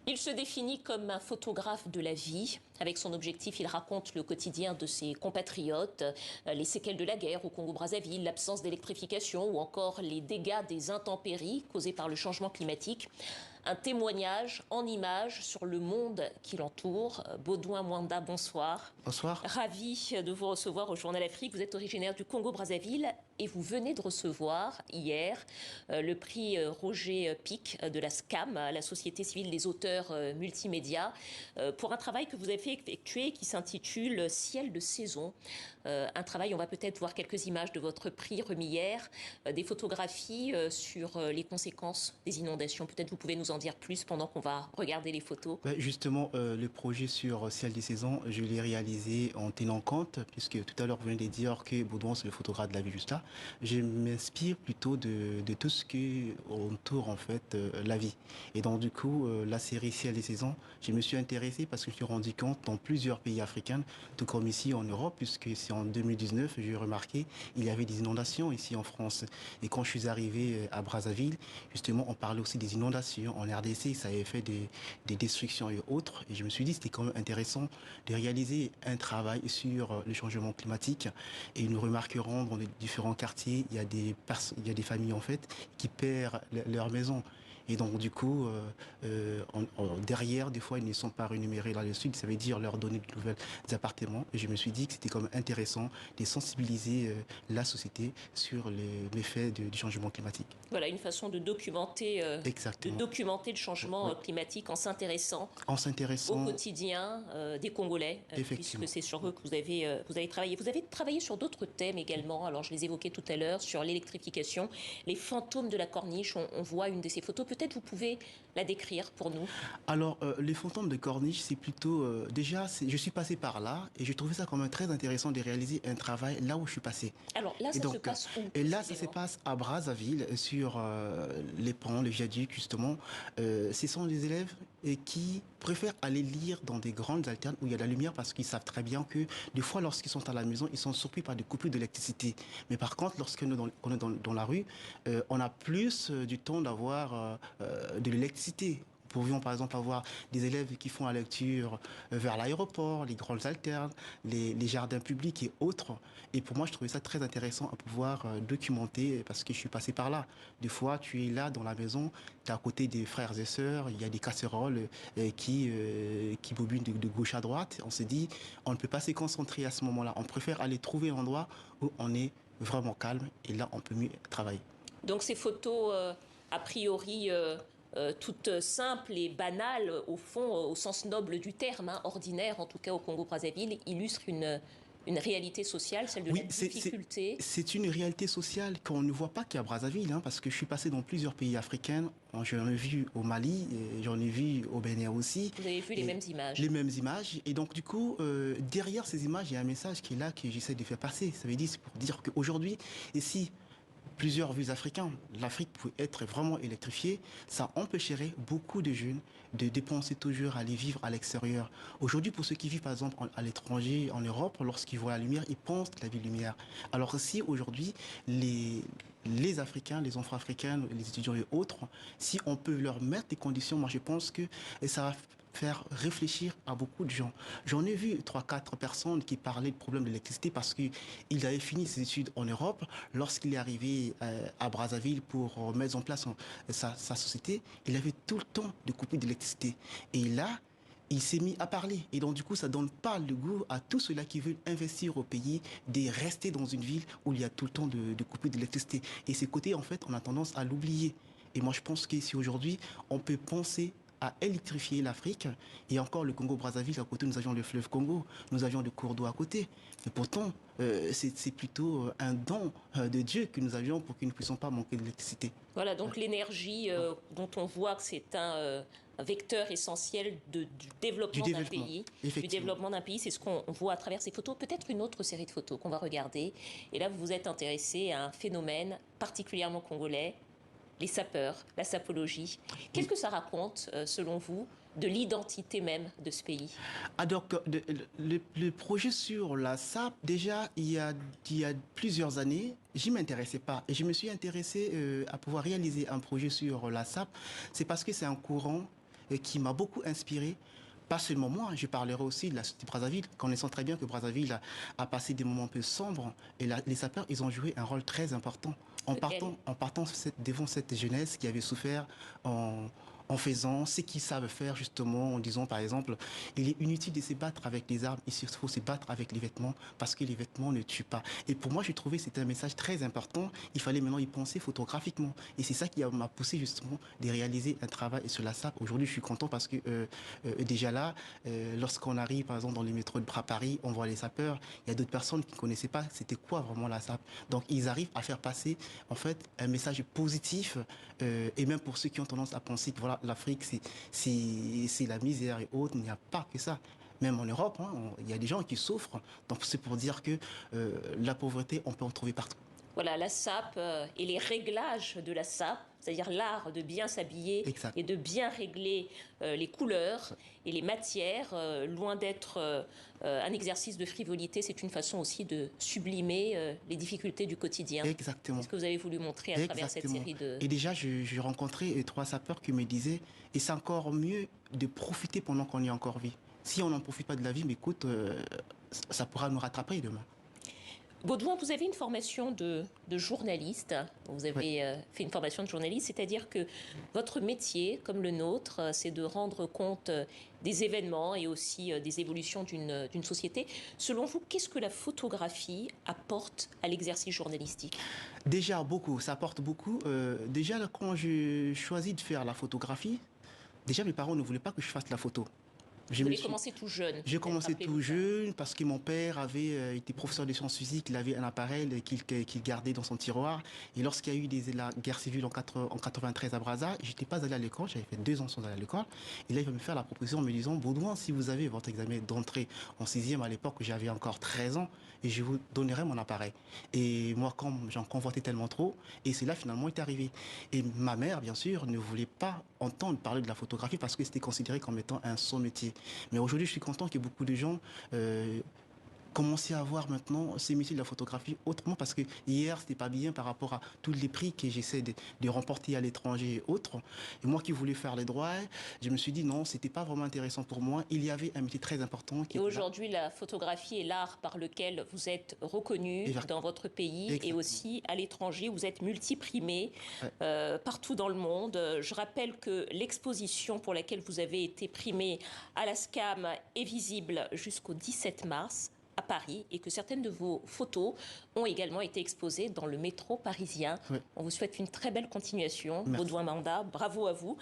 Il se définit comme un photographe de la vie. Avec son objectif, il raconte le quotidien de ses compatriotes, les séquelles de la guerre au Congo-Brazzaville, l'absence d'électrification ou encore les dégâts des intempéries causés par le changement climatique. Un témoignage en images sur le monde qui l'entoure. Baudouin Mwanda, bonsoir. Bonsoir. Ravi de vous recevoir au Journal Afrique. Vous êtes originaire du Congo-Brazzaville et vous venez de recevoir hier le prix Roger Pic de la SCAM, la Société civile des auteurs multimédia, pour un travail que vous avez fait effectuer qui s'intitule Ciel de saison. Un travail, on va peut-être voir quelques images de votre prix remis hier, des photographies sur les conséquences des inondations. Peut-être vous pouvez nous en dire plus pendant qu'on va regarder les photos. Justement, le projet sur Ciel des saisons, je l'ai réalisé en tenant compte, puisque tout à l'heure vous venez de dire que Baudouin c'est le photographe de la vie juste là. Je m'inspire plutôt de tout ce qui entoure en fait la vie. Et donc du coup, la série Ciel des saisons, je me suis intéressé parce que je me suis rendu compte dans plusieurs pays africains, tout comme ici en Europe, puisque c'est en 2019, j'ai remarqué, il y avait des inondations ici en France. Et quand je suis arrivé à Brazzaville, justement, on parlait aussi des inondations. En RDC, ça avait fait des destructions et autres. Et je me suis dit, c'était quand même intéressant de réaliser un travail sur le changement climatique. Et nous remarquerons dans les différents quartiers, il y a des familles, en fait, qui perdent leur maison. Et donc, du coup, derrière, des fois, ils ne sont pas rémunérés là-dessus. Ça veut dire leur donner de nouveaux appartements. Et je me suis dit que c'était quand même intéressant de sensibiliser la société sur les méfaits du changement climatique. Voilà, une façon de documenter, le changement climatique en s'intéressant au quotidien des Congolais, puisque c'est sur eux que vous avez travaillé. Vous avez travaillé sur d'autres thèmes également. Alors, je les évoquais tout à l'heure, sur l'électrification, les fantômes de la corniche. On voit une de ces photos. Peut-être vous pouvez la décrire pour nous. Alors, les fantômes de corniche, c'est plutôt... je suis passé par là et j'ai trouvé ça quand même très intéressant de réaliser un travail là où je suis passé. Alors là, ça se passe où? Et là, ça se passe à Brazzaville, sur les ponts, le viaduc, justement. Ce sont des élèves qui préfèrent aller lire dans des grandes alternes où il y a de la lumière parce qu'ils savent très bien que des fois, lorsqu'ils sont à la maison, ils sont surpris par des coupures d'électricité. Mais par contre, lorsqu'on est dans la rue, on a plus du temps d'avoir de l'électricité. Nous pouvions par exemple avoir des élèves qui font la lecture vers l'aéroport, les grandes alternes, les jardins publics et autres. Et pour moi, je trouvais ça très intéressant à pouvoir documenter parce que je suis passé par là. Des fois, tu es là dans la maison, tu es à côté des frères et sœurs, il y a des casseroles qui bobinent de gauche à droite. On se dit, on ne peut pas se concentrer à ce moment-là. On préfère aller trouver un endroit où on est vraiment calme et là, on peut mieux travailler. Donc ces photos, a priori... toutes simples et banales, au fond, au sens noble du terme, ordinaire, en tout cas au Congo-Brazzaville, illustrent une réalité sociale, celle de la difficulté. C'est une réalité sociale qu'on ne voit pas qu'à Brazzaville, parce que je suis passé dans plusieurs pays africains. J'en ai vu au Mali, j'en ai vu au Bénin aussi. Vous avez vu les mêmes images. Les mêmes images. Et donc, du coup, derrière ces images, il y a un message qui est là, que j'essaie de faire passer. Ça veut dire, c'est pour dire qu'aujourd'hui, ici, plusieurs vues africaines, l'Afrique pouvait être vraiment électrifiée, ça empêcherait beaucoup de jeunes de dépenser toujours à aller vivre à l'extérieur. Aujourd'hui, pour ceux qui vivent par exemple à l'étranger, en Europe, lorsqu'ils voient la lumière, ils pensent que la vie lumière. Alors si aujourd'hui, les Africains, les enfants africains, les étudiants et autres, si on peut leur mettre des conditions, moi je pense que ça va faire réfléchir à beaucoup de gens. J'en ai vu 3-4 personnes qui parlaient de problème de l'électricité parce qu'il avait fini ses études en Europe. Lorsqu'il est arrivé à Brazzaville pour mettre en place sa société, il avait tout le temps de coupures d'électricité. Et là, il s'est mis à parler. Et donc, du coup, ça donne pas le goût à tous ceux-là qui veulent investir au pays de rester dans une ville où il y a tout le temps de coupures d'électricité. Et ces côtés, en fait, on a tendance à l'oublier. Et moi, je pense que si aujourd'hui, on peut penser à électrifier l'Afrique. Et encore le Congo-Brazzaville, à côté, nous avions le fleuve Congo, nous avions le cours d'eau à côté. Mais pourtant, c'est plutôt un don de Dieu que nous avions pour que nous ne puissions pas manquer d'électricité. Voilà, donc l'énergie dont on voit que c'est un vecteur essentiel du développement d'un pays. Du développement d'un pays, c'est ce qu'on voit à travers ces photos. Peut-être une autre série de photos qu'on va regarder. Et là, vous vous êtes intéressé à un phénomène particulièrement congolais, les sapeurs, la sapologie. Qu'est-ce que ça raconte, selon vous, de l'identité même de ce pays? Donc, le projet sur la SAP, déjà, il y a plusieurs années, j'y m'intéressais pas. Et je me suis intéressé à pouvoir réaliser un projet sur la SAP. C'est parce que c'est un courant qui m'a beaucoup inspiré. Pas seulement moi, je parlerai aussi de la société Brazzaville, connaissant très bien que Brazzaville a passé des moments un peu sombres. Et les sapeurs, ils ont joué un rôle très important en partant devant cette jeunesse qui avait souffert en faisant ce qu'ils savent faire justement, en disant par exemple, il est inutile de se battre avec les armes, il faut se battre avec les vêtements parce que les vêtements ne tuent pas. Et pour moi, j'ai trouvé que c'était un message très important. Il fallait maintenant y penser photographiquement. Et c'est ça qui m'a poussé justement de réaliser un travail sur la SAP. Aujourd'hui, je suis content parce que déjà là, lorsqu'on arrive par exemple dans les métros de Paris, on voit les sapeurs. Il y a d'autres personnes qui ne connaissaient pas c'était quoi vraiment la SAP. Donc ils arrivent à faire passer en fait un message positif et même pour ceux qui ont tendance à penser que voilà, l'Afrique c'est la misère et autres, il n'y a pas que ça. Même en Europe, hein, il y a des gens qui souffrent. Donc c'est pour dire que la pauvreté, on peut en trouver partout. Voilà, la SAP et les réglages de la SAP, c'est-à-dire l'art de bien s'habiller et de bien régler les couleurs et les matières, loin d'être un exercice de frivolité, c'est une façon aussi de sublimer les difficultés du quotidien. Exactement. C'est ce que vous avez voulu montrer à travers cette série de... Et déjà, j'ai rencontré 3 sapeurs qui me disaient, et c'est encore mieux de profiter pendant qu'on est encore vie. Si on n'en profite pas de la vie, mais écoute, ça pourra nous rattraper demain. Baudouin, vous avez une formation de journaliste. Vous avez fait une formation de journaliste, c'est-à-dire que votre métier, comme le nôtre, c'est de rendre compte des événements et aussi des évolutions d'une société. Selon vous, qu'est-ce que la photographie apporte à l'exercice journalistique? Déjà, beaucoup. Ça apporte beaucoup. Déjà, quand j'ai choisi de faire la photographie, déjà, mes parents ne voulaient pas que je fasse la photo. Vous avez commencé tout jeune. J'ai commencé tout jeune parce que mon père avait été professeur de sciences physiques. Il avait un appareil qu'il gardait dans son tiroir. Et lorsqu'il y a eu la guerre civile en 93 à Brazza, j'étais pas allé à l'école. J'avais fait 2 ans sans aller à l'école. Et là, il va me faire la proposition en me disant, Baudouin, si vous avez votre examen d'entrée en 6e, à l'époque, j'avais encore 13 ans, et je vous donnerai mon appareil. Et moi, quand j'en convoitais tellement trop, et c'est là finalement est arrivé. Et ma mère, bien sûr, ne voulait pas entendre parler de la photographie parce que c'était considéré comme étant un sot métier. Mais aujourd'hui, je suis content que beaucoup de gens commencer à voir maintenant ces métiers de la photographie autrement parce que hier c'était pas bien par rapport à tous les prix que j'essaie de remporter à l'étranger et autres. Et moi qui voulais faire les droits, je me suis dit non, c'était pas vraiment intéressant pour moi. Il y avait un métier très important qui et aujourd'hui la photographie est l'art par lequel vous êtes reconnu dans votre pays et aussi à l'étranger. Vous êtes multiprimé partout dans le monde. Je rappelle que l'exposition pour laquelle vous avez été primé à la SCAM est visible jusqu'au 17 mars à Paris et que certaines de vos photos ont également été exposées dans le métro parisien. On vous souhaite une très belle continuation. Baudouin Manda, bravo à vous.